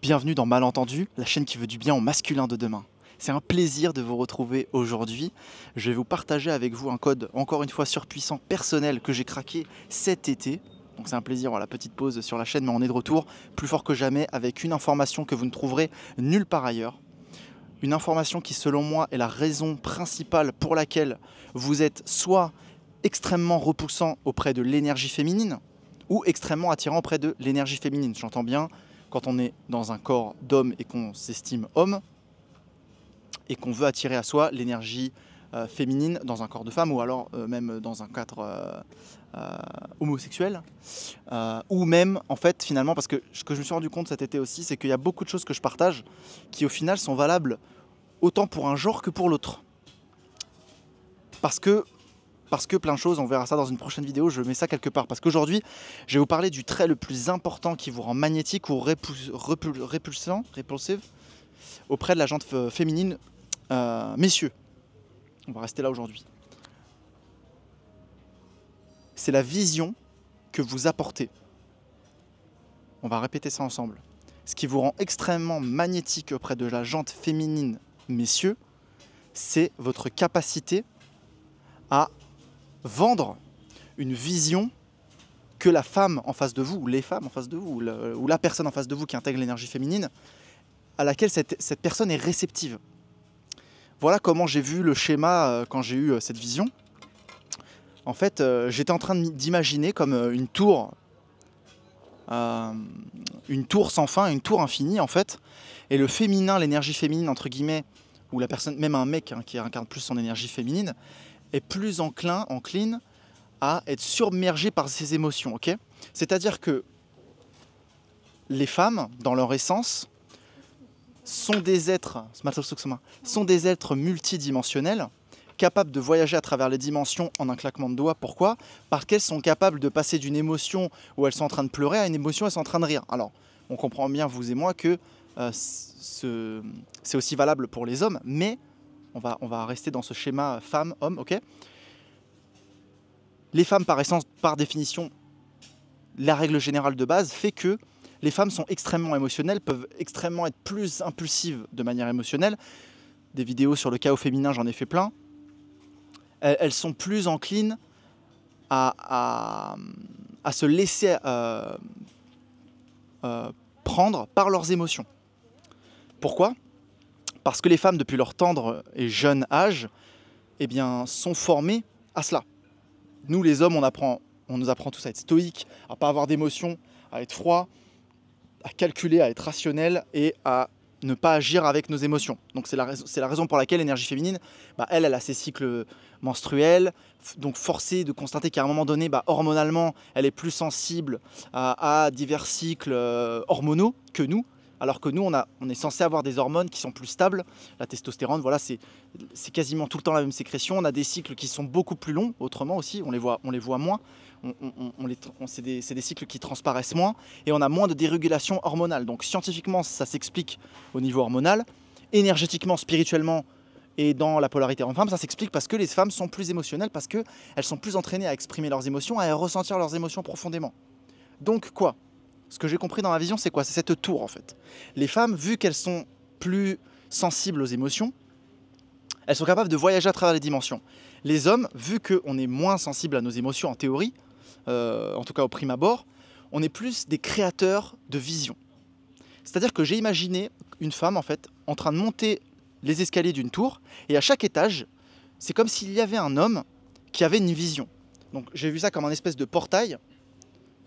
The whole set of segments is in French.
Bienvenue dans Malentendu, la chaîne qui veut du bien au masculin de demain. C'est un plaisir de vous retrouver aujourd'hui. Je vais vous partager avec vous un code, encore une fois surpuissant, personnel, que j'ai craqué cet été. Donc c'est un plaisir, voilà, petite pause sur la chaîne, mais on est de retour, plus fort que jamais, avec une information que vous ne trouverez nulle part ailleurs. Une information qui, selon moi, est la raison principale pour laquelle vous êtes soit extrêmement repoussant auprès de l'énergie féminine, ou extrêmement attirant auprès de l'énergie féminine. J'entends bien, quand on est dans un corps d'homme et qu'on s'estime homme, et qu'on veut attirer à soi l'énergie féminine dans un corps de femme, ou alors même dans un cadre homosexuel, ou même, en fait, finalement, parce que ce que je me suis rendu compte cet été aussi, c'est qu'il y a beaucoup de choses que je partage qui, au final, sont valables autant pour un genre que pour l'autre. Parce que plein de choses, on verra ça dans une prochaine vidéo, je mets ça quelque part. Parce qu'aujourd'hui, je vais vous parler du trait le plus important qui vous rend magnétique ou répulsive auprès de la jante féminine. Messieurs, on va rester là aujourd'hui. C'est la vision que vous apportez. On va répéter ça ensemble. Ce qui vous rend extrêmement magnétique auprès de la jante féminine, messieurs, c'est votre capacité à vendre une vision que la femme en face de vous, ou les femmes en face de vous, ou la personne en face de vous qui intègre l'énergie féminine, à laquelle cette personne est réceptive. Voilà comment j'ai vu le schéma quand j'ai eu cette vision. En fait, j'étais en train d'imaginer comme une tour sans fin, une tour infinie en fait. Et le féminin, l'énergie féminine entre guillemets, ou la personne, même un mec qui incarne plus son énergie féminine, est plus encline à être submergé par ses émotions. Okay, c'est-à-dire que les femmes, dans leur essence, sont des êtres multidimensionnels, capables de voyager à travers les dimensions en un claquement de doigts. Pourquoi? Parce qu'elles sont capables de passer d'une émotion où elles sont en train de pleurer à une émotion où elles sont en train de rire. Alors, on comprend bien, vous et moi, que c'est aussi valable pour les hommes, mais on va rester dans ce schéma femme-homme, ok? Les femmes, par essence, par définition, la règle générale de base fait que les femmes sont extrêmement émotionnelles, peuvent extrêmement être plus impulsives de manière émotionnelle. Des vidéos sur le chaos féminin, j'en ai fait plein. Elles sont plus enclines à se laisser prendre par leurs émotions. Pourquoi? Parce que les femmes, depuis leur tendre et jeune âge, eh bien, sont formées à cela. Nous, les hommes, on nous apprend tous à être stoïques, à ne pas avoir d'émotions, à être froid, à calculer, à être rationnel et à ne pas agir avec nos émotions. Donc c'est la raison pour laquelle l'énergie féminine, elle a ses cycles menstruels, donc forcée de constater qu'à un moment donné, hormonalement, elle est plus sensible à divers cycles hormonaux que nous, alors que nous, on est censé avoir des hormones qui sont plus stables. La testostérone, voilà, c'est quasiment tout le temps la même sécrétion. On a des cycles qui sont beaucoup plus longs, autrement aussi, on les voit moins. C'est des cycles qui transparaissent moins et on a moins de dérégulation hormonale. Donc scientifiquement, ça s'explique au niveau hormonal. Énergétiquement, spirituellement et dans la polarité homme-femme, ça s'explique parce que les femmes sont plus émotionnelles, parce qu'elles sont plus entraînées à exprimer leurs émotions, à ressentir leurs émotions profondément. Donc quoi? Ce que j'ai compris dans ma vision, c'est quoi? C'est cette tour en fait. Les femmes, vu qu'elles sont plus sensibles aux émotions, elles sont capables de voyager à travers les dimensions. Les hommes, vu qu'on est moins sensible à nos émotions en théorie, en tout cas au prime abord, on est plus des créateurs de vision. C'est-à-dire que j'ai imaginé une femme en fait en train de monter les escaliers d'une tour et à chaque étage, c'est comme s'il y avait un homme qui avait une vision. Donc j'ai vu ça comme un espèce de portail.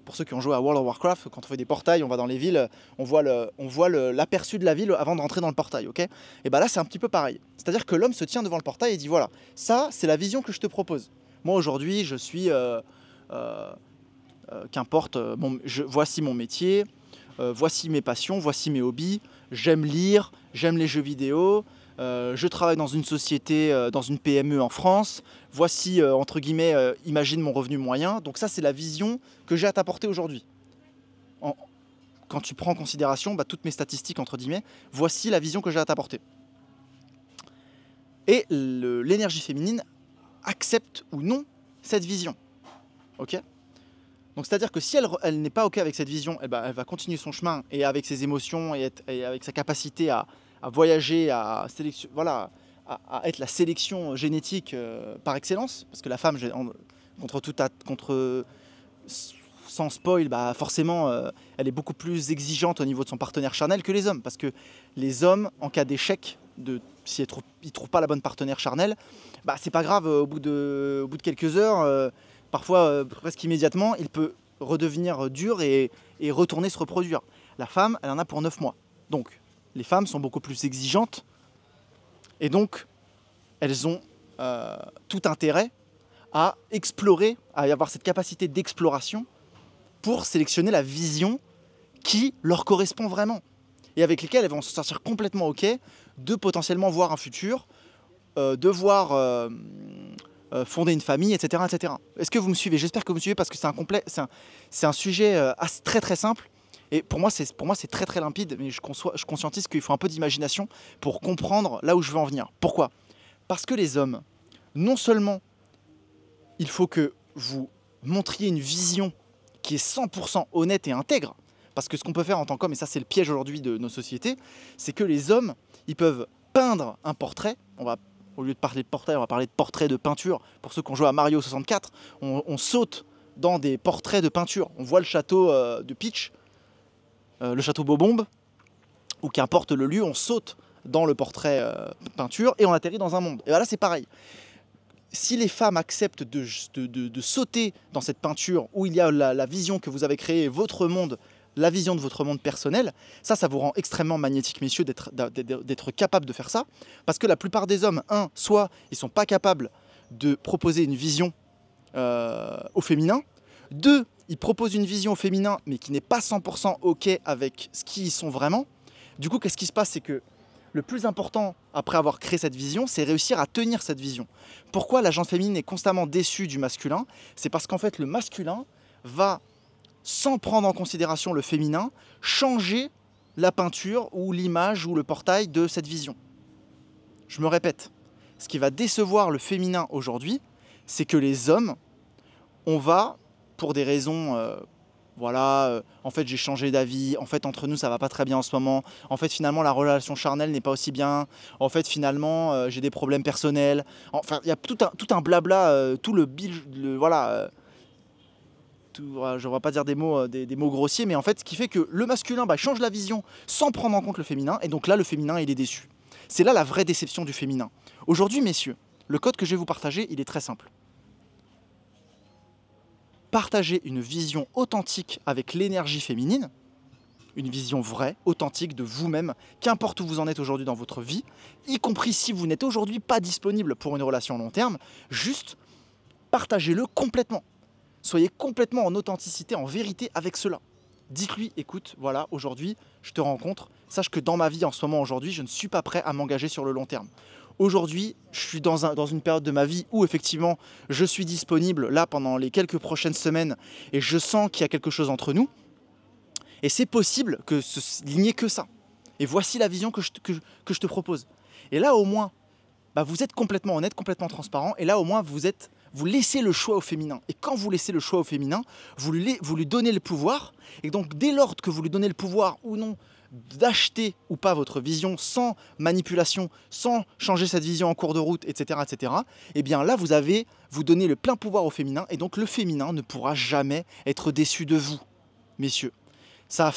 Pour ceux qui ont joué à World of Warcraft, quand on fait des portails, on va dans les villes, on voit l'aperçu de la ville avant de rentrer dans le portail. Okay, et là, c'est un petit peu pareil. C'est-à-dire que l'homme se tient devant le portail et dit voilà, ça, c'est la vision que je te propose. Moi, aujourd'hui, je suis... qu'importe, voici mon métier, voici mes passions, voici mes hobbies, j'aime lire, j'aime les jeux vidéo, je travaille dans une société, dans une PME en France, voici, entre guillemets, imagine mon revenu moyen. Donc ça, c'est la vision que j'ai à t'apporter aujourd'hui. Quand tu prends en considération toutes mes statistiques, entre guillemets, voici la vision que j'ai à t'apporter. Et l'énergie féminine accepte ou non cette vision. Ok ? Donc c'est-à-dire que si elle n'est pas OK avec cette vision, elle va continuer son chemin et avec ses émotions et avec sa capacité à voyager, voilà, à être la sélection génétique par excellence, parce que la femme, sans spoil, forcément, elle est beaucoup plus exigeante au niveau de son partenaire charnel que les hommes, parce que les hommes, en cas d'échec, si ils ne trouvent pas la bonne partenaire charnelle, c'est pas grave, au bout de quelques heures, parfois presque immédiatement, il peut redevenir dur et retourner se reproduire. La femme, elle en a pour 9 mois. Donc, les femmes sont beaucoup plus exigeantes et donc, elles ont tout intérêt à explorer, à avoir cette capacité d'exploration pour sélectionner la vision qui leur correspond vraiment et avec lesquelles elles vont se sentir complètement OK de potentiellement voir un futur, de voir fonder une famille, etc. etc. Est-ce que vous me suivez? J'espère que vous me suivez parce que c'est un sujet très très simple et pour moi c'est très très limpide, mais je conscientise qu'il faut un peu d'imagination pour comprendre là où je veux en venir. Pourquoi? Parce que les hommes, non seulement il faut que vous montriez une vision qui est 100% honnête et intègre, parce que ce qu'on peut faire en tant qu'homme, et ça c'est le piège aujourd'hui de nos sociétés, c'est que les hommes, ils peuvent peindre un portrait, au lieu de parler de portrait, on va parler de portrait de peinture. Pour ceux qui ont joué à Mario 64, on saute dans des portraits de peinture. On voit le château de Peach, le château Bobombe, ou qu'importe le lieu, on saute dans le portrait peinture et on atterrit dans un monde. Et voilà, c'est pareil. Si les femmes acceptent de sauter dans cette peinture où il y a la vision que vous avez créée, votre monde, la vision de votre monde personnel, ça vous rend extrêmement magnétique, messieurs, d'être capable de faire ça. Parce que la plupart des hommes, soit ils ne sont pas capables de proposer une vision au féminin, 2, ils proposent une vision au féminin, mais qui n'est pas 100% OK avec ce qu'ils sont vraiment. Du coup, qu'est-ce qui se passe? C'est que le plus important, après avoir créé cette vision, c'est réussir à tenir cette vision. Pourquoi la gente féminine est constamment déçue du masculin? C'est parce qu'en fait, le masculin va, sans prendre en considération le féminin, changer la peinture ou l'image ou le portail de cette vision. Je me répète, ce qui va décevoir le féminin aujourd'hui, c'est que les hommes, on va, pour des raisons... en fait j'ai changé d'avis, en fait entre nous ça va pas très bien en ce moment, en fait finalement la relation charnelle n'est pas aussi bien, en fait finalement j'ai des problèmes personnels, enfin il y a tout un blabla, tout le voilà, je ne vais pas dire des mots grossiers, mais en fait ce qui fait que le masculin change la vision sans prendre en compte le féminin, et donc là le féminin il est déçu. C'est là la vraie déception du féminin. Aujourd'hui messieurs, le code que je vais vous partager il est très simple. Partagez une vision authentique avec l'énergie féminine, une vision vraie, authentique de vous-même, qu'importe où vous en êtes aujourd'hui dans votre vie, y compris si vous n'êtes aujourd'hui pas disponible pour une relation long terme, juste partagez-le complètement. Soyez complètement en authenticité, en vérité avec cela. Dites-lui, écoute, voilà, aujourd'hui, je te rencontre, sache que dans ma vie en ce moment aujourd'hui, je ne suis pas prêt à m'engager sur le long terme. Aujourd'hui, je suis dans une période de ma vie où effectivement, je suis disponible là pendant les quelques prochaines semaines et je sens qu'il y a quelque chose entre nous. Et c'est possible que il n'y ait que ça. Et voici la vision que je te propose. Et là au moins, vous êtes complètement honnête, complètement transparent. Et là au moins, vous laissez le choix au féminin. Et quand vous laissez le choix au féminin, vous lui donnez le pouvoir. Et donc dès lors que vous lui donnez le pouvoir ou non d'acheter ou pas votre vision sans manipulation, sans changer cette vision en cours de route, etc., etc., et bien là, vous donnez le plein pouvoir au féminin, et donc le féminin ne pourra jamais être déçu de vous, messieurs. Ça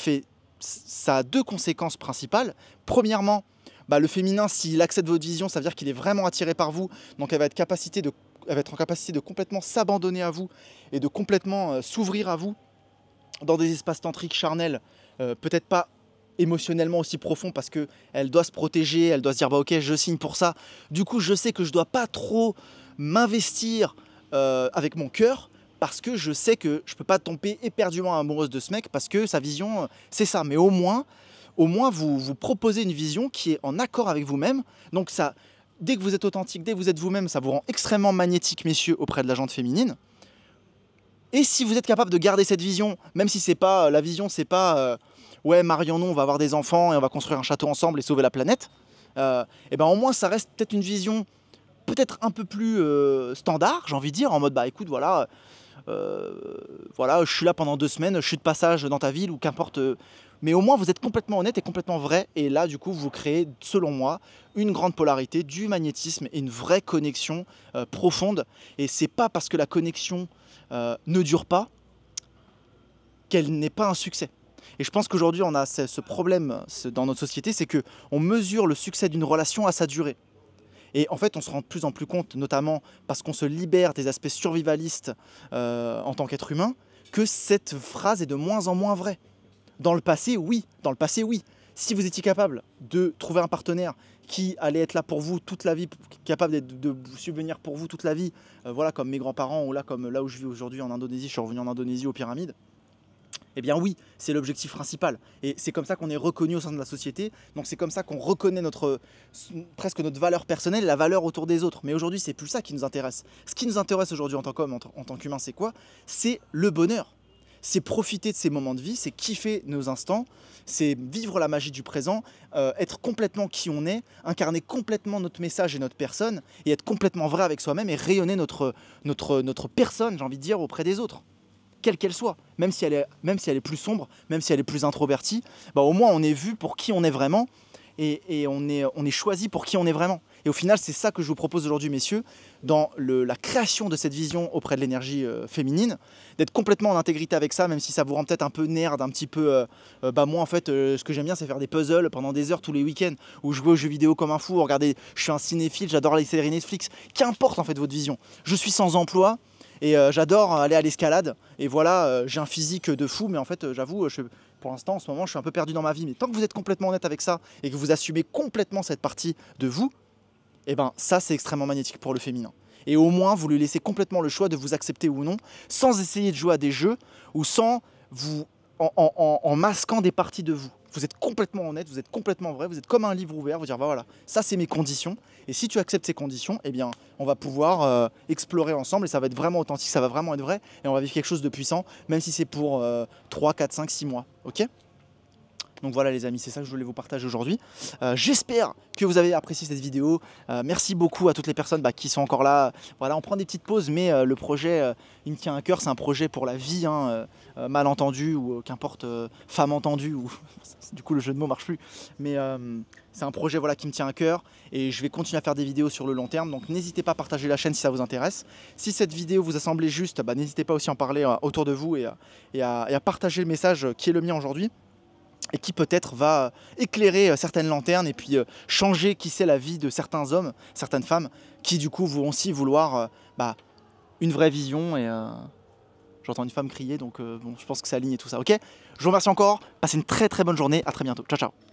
a 2 conséquences principales. Premièrement, le féminin, s'il accepte votre vision, ça veut dire qu'il est vraiment attiré par vous, donc elle va être en capacité de complètement s'abandonner à vous et de complètement s'ouvrir à vous dans des espaces tantriques charnels, peut-être pas émotionnellement aussi profond parce qu'elle doit se protéger, elle doit se dire ok je signe pour ça, du coup je sais que je dois pas trop m'investir avec mon cœur parce que je sais que je peux pas tomber éperdument amoureuse de ce mec parce que sa vision c'est ça, mais au moins vous proposez une vision qui est en accord avec vous-même, donc ça, dès que vous êtes authentique, dès que vous êtes vous-même, ça vous rend extrêmement magnétique messieurs auprès de la gente féminine. Et si vous êtes capable de garder cette vision, même si c'est pas la vision, c'est pas ouais, marions-nous, on va avoir des enfants et on va construire un château ensemble et sauver la planète, et au moins ça reste peut-être une vision peut-être un peu plus standard, j'ai envie de dire, en mode écoute, voilà, voilà, je suis là pendant 2 semaines, je suis de passage dans ta ville ou qu'importe. Mais au moins vous êtes complètement honnête et complètement vrai. Et là du coup vous créez, selon moi, une grande polarité, du magnétisme et une vraie connexion profonde. Et c'est pas parce que la connexion ne dure pas qu'elle n'est pas un succès. Et je pense qu'aujourd'hui on a ce problème dans notre société, c'est qu'on mesure le succès d'une relation à sa durée. Et en fait, on se rend de plus en plus compte, notamment parce qu'on se libère des aspects survivalistes en tant qu'être humain, que cette phrase est de moins en moins vraie. Dans le passé, oui. Dans le passé, oui. Si vous étiez capable de trouver un partenaire qui allait être là pour vous toute la vie, capable de vous subvenir pour vous toute la vie, voilà, comme mes grands-parents ou là, comme là où je vis aujourd'hui en Indonésie, je suis revenu en Indonésie aux pyramides. Eh bien oui, c'est l'objectif principal. Et c'est comme ça qu'on est reconnu au sein de la société. Donc c'est comme ça qu'on reconnaît presque notre valeur personnelle et la valeur autour des autres. Mais aujourd'hui, c'est plus ça qui nous intéresse. Ce qui nous intéresse aujourd'hui en tant qu'homme, en tant qu'humain, c'est quoi? C'est le bonheur. C'est profiter de ces moments de vie, c'est kiffer nos instants, c'est vivre la magie du présent, être complètement qui on est, incarner complètement notre message et notre personne, et être complètement vrai avec soi-même et rayonner notre personne, j'ai envie de dire, auprès des autres. Quelle qu'elle soit, même si elle est plus sombre, même si elle est plus introvertie, bah au moins on est vu pour qui on est vraiment et on est choisi pour qui on est vraiment. Et au final, c'est ça que je vous propose aujourd'hui, messieurs, dans la création de cette vision auprès de l'énergie féminine, d'être complètement en intégrité avec ça, même si ça vous rend peut-être un peu nerd, un petit peu... moi, en fait, ce que j'aime bien, c'est faire des puzzles pendant des heures tous les week-ends, ou jouer aux jeux vidéo comme un fou, regarder, je suis un cinéphile, j'adore les séries Netflix, qu'importe en fait votre vision. Je suis sans emploi, et j'adore aller à l'escalade. Et voilà, j'ai un physique de fou, mais en fait, j'avoue, pour l'instant, en ce moment, je suis un peu perdu dans ma vie. Mais tant que vous êtes complètement honnête avec ça et que vous assumez complètement cette partie de vous, eh ben, ça, c'est extrêmement magnétique pour le féminin. Et au moins, vous lui laissez complètement le choix de vous accepter ou non, sans essayer de jouer à des jeux ou sans vous en masquant des parties de vous. Vous êtes complètement honnête, vous êtes complètement vrai, vous êtes comme un livre ouvert, vous dire bah voilà, ça c'est mes conditions. Et si tu acceptes ces conditions, eh bien, on va pouvoir explorer ensemble et ça va être vraiment authentique, ça va vraiment être vrai et on va vivre quelque chose de puissant, même si c'est pour 3, 4, 5, 6 mois. Ok ? Donc voilà les amis, c'est ça que je voulais vous partager aujourd'hui. J'espère que vous avez apprécié cette vidéo. Merci beaucoup à toutes les personnes qui sont encore là. Voilà, on prend des petites pauses, mais le projet, il me tient à cœur. C'est un projet pour la vie, hein, mal entendu ou qu'importe, femme entendue. Ou... du coup, le jeu de mots marche plus. Mais c'est un projet voilà, qui me tient à cœur et je vais continuer à faire des vidéos sur le long terme. Donc n'hésitez pas à partager la chaîne si ça vous intéresse. Si cette vidéo vous a semblé juste, n'hésitez pas aussi à en parler autour de vous et à partager le message qui est le mien aujourd'hui, et qui peut-être va éclairer certaines lanternes et puis changer, qui sait, la vie de certains hommes, certaines femmes, qui du coup vont aussi vouloir une vraie vision. Et j'entends une femme crier, donc bon, je pense que c'est aligné tout ça, ok? Je vous remercie encore, passez une très très bonne journée, à très bientôt, ciao ciao.